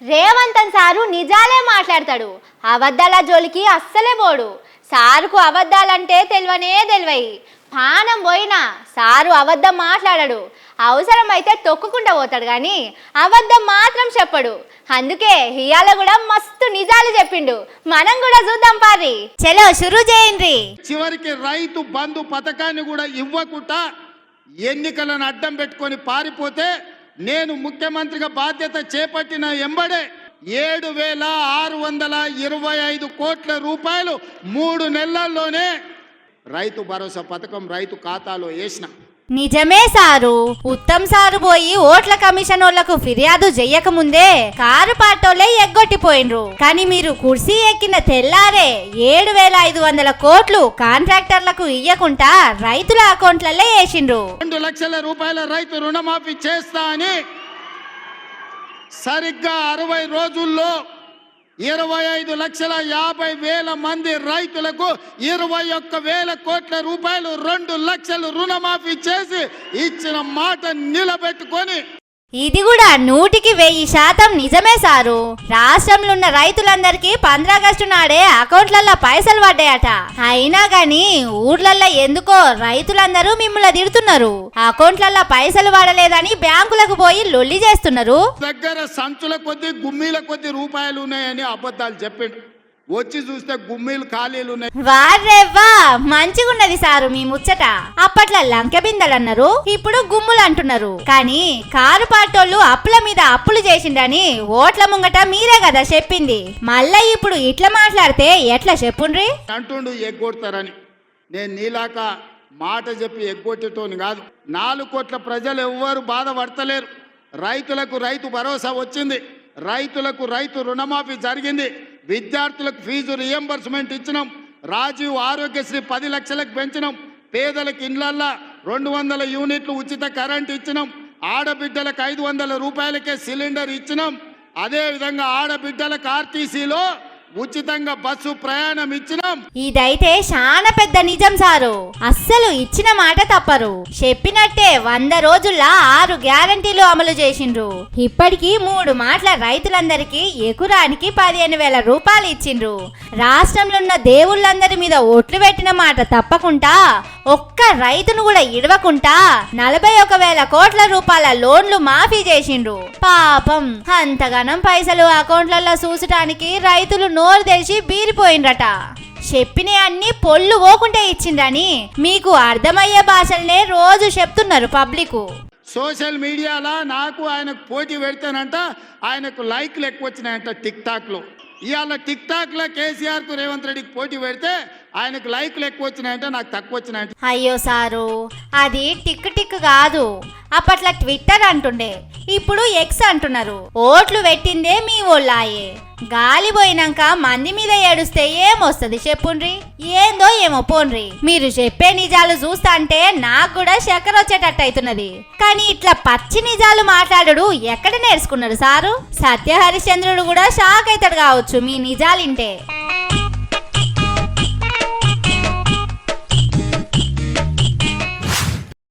రేవంతన్ sir నిజాలే మాట్లాడతాడు, అబద్ధాల జోలికి అస్సలే పోడు. సారుకు అబద్ధాలంటే తెలివై పానం పోయినా సారు అబద్ధం మాట్లాడాడు. అవసరమైతే తొక్కుకుండా పోతాడు కానీ అబద్ధం మాత్రం చెప్పడు. అందుకే ఇయాల కూడా మస్తు నిజాలు చెప్పిండు. మనం కూడా చూద్దాం పారి. చలో షురూ చేయండి. చివరికి రైతు బంధు పథకాన్ని కూడా ఇవ్వకుండా ఎన్నికలను అడ్డం పెట్టుకొని పారిపోతే నేను ముఖ్యమంత్రిగా బాధ్యత చేపట్టిన ఎంబడే 7,625 కోట్ల రూపాయలు 3 నెలల్లోనే రైతు భరోసా పథకం రైతు ఖాతాలో వేసిన. నిజమే సారు. ఉత్తమ్ సారు పోయి ఓట్ల కమిషన్ వాళ్ళకు ఫిర్యాదు చెయ్యక ముందే కారు పాటోలే ఎగ్గొట్టిపోయినరు. కానీ మీరు కుర్సీ ఎక్కిన తెల్లారే 7,500 కోట్లు కాంట్రాక్టర్లకు ఇయ్యకుండా రైతుల అకౌంట్లలో వేసిండ్రు. 2 లక్షల రూపాయల రైతు రుణమాఫీ చేస్తా అని సరిగ్గా 60 రోజుల్లో 25,50,000 మంది రైతులకు 21,000 కోట్ల రూపాయలు 2 లక్షలు రుణమాఫీ చేసి ఇచ్చిన మాట నిలబెట్టుకొని, ఇది కూడా 100% నిజమే సారు. రాష్ట్రంలో ఉన్న రైతులందరికీ 15 ఆగస్టు నాడే అకౌంట్లలో పైసలు పడ్డాయట. అయినా గాని ఊర్లల్లో ఎందుకో రైతులందరూ మిమ్మల్ని తిడుతున్నారు. అకౌంట్లలో పైసలు పడలేదని బ్యాంకులకు పోయి లొల్లి చేస్తున్నారు. దగ్గర సంచుల కొద్ది గుమ్మీల కొద్ది రూపాయలు ఉన్నాయని అబద్ధాలు చెప్పిండు. వచ్చి చూస్తే గుమ్మీలు ఖాళీలు ఉన్నాయి. వారేవ్వా, మంచిగున్నది సారు మీ ముచ్చట. అప్పట్లో లంకె బిందెలు అన్నారు, ఇప్పుడు గుమ్ములు అంటున్నారు. కానీ కారు పాటోళ్ళు అప్పుల మీద అప్పులు చేసిండని ఓట్ల ముంగట మీరే కదా చెప్పింది. మళ్ళా ఇప్పుడు ఇట్లా మాట్లాడితే ఎట్లా చెప్పుండ్రి అంటుండు ఎగ్గొడతారని. నేను నీలాక మాట చెప్పి ఎగ్గొట్టేటోని కాదు. 4 కోట్ల ప్రజలు ఎవ్వరు బాధపడతలేరు. రైతులకు రైతు భరోసా వచ్చింది, రైతులకు రైతు రుణమాఫీ జరిగింది, విద్యార్థులకు ఫీజు రియంబర్స్మెంట్ ఇచ్చినాం, రాజీవ్ ఆరోగ్యశ్రీ 10 లక్షలకు పెంచినాం, పేదలకు ఇండ్లల్లో 200 యూనిట్లు ఉచిత కరెంట్ ఇచ్చినాం, ఆడబిడ్డలకు 500 రూపాయలకే సిలిండర్ ఇచ్చినాం. అదేవిధంగా ఆడబిడ్డలకు ఆర్టీసీలో ఉచితంగా బస్సు ప్రయాణం ఇచ్చినాం. ఇదైతే చాలా పెద్ద నిజం సారు. అస్సలు ఇచ్చిన మాట తప్పరు. చెప్పినట్టే 100 రోజుల్లో 6 గ్యారంటీలు అమలు చేసిండ్రు. ఇప్పటికి 3 మాటల రైతులందరికీ ఎకరానికి 15,000 రూపాయలు ఇచ్చిండ్రు. రాష్ట్రంలో ఉన్న దేవుళ్ళందరి మీద ఓట్లు పెట్టిన మాట తప్పకుండా ఒక్క రైతును కూడా ఇడవకుండా 41,000 కోట్ల రూపాయల లోన్లు మాఫీ చేసిండ్రు. పాపం అంతగానం పైసలు అకౌంట్లలో చూసటానికి రైతులు నోరు తెరిచి బీరిపోయిండ్రట. చెప్పిన అన్ని పొల్లు పోకుంటే ఇచ్చిండ్రని మీకు అర్థమయ్యే భాషలనే రోజు చెప్తున్నారు పబ్లిక్. సోషల్ మీడియాలో నాకు ఆయనకు పోటీ పెడితేనంట ఆయనకు లైక్లు ఎక్కువ వచ్చినాయంట టిక్ టాక్ లో. ఇవాళ టిక్ టాక్ లో కేసీఆర్ కు రేవంత్ రెడ్డికి పోటీ పెడితే ఆయనకు లైక్లు ఎక్కువ వచ్చినాయంట, నాకు తక్కువ వచ్చినాయంట. అయ్యో సారు, అది టిక్ టిక్ కాదు. అప్పట్లో ట్విట్టర్ అంటుండే, ఇప్పుడు ఎక్స్ అంటున్నారు. ఓట్లు పెట్టిందే మీ ఓళ్ళాయే. గాలి పోయినాక మంది మీద ఏడుస్తే ఏమొస్తుంది చెప్పుండ్రి. ఏందో ఏమో పోన్రి. మీరు చెప్పే నిజాలు చూస్తా అంటే నాకు కూడా చక్కెర వచ్చేటట్టు అవుతున్నది. కానీ ఇట్లా పచ్చి నిజాలు మాట్లాడు ఎక్కడ నేర్చుకున్నారు సారు? సత్య హరిశ్చంద్రుడు కూడా షాక్ అవుతాడు కావచ్చు మీ నిజాలింటే.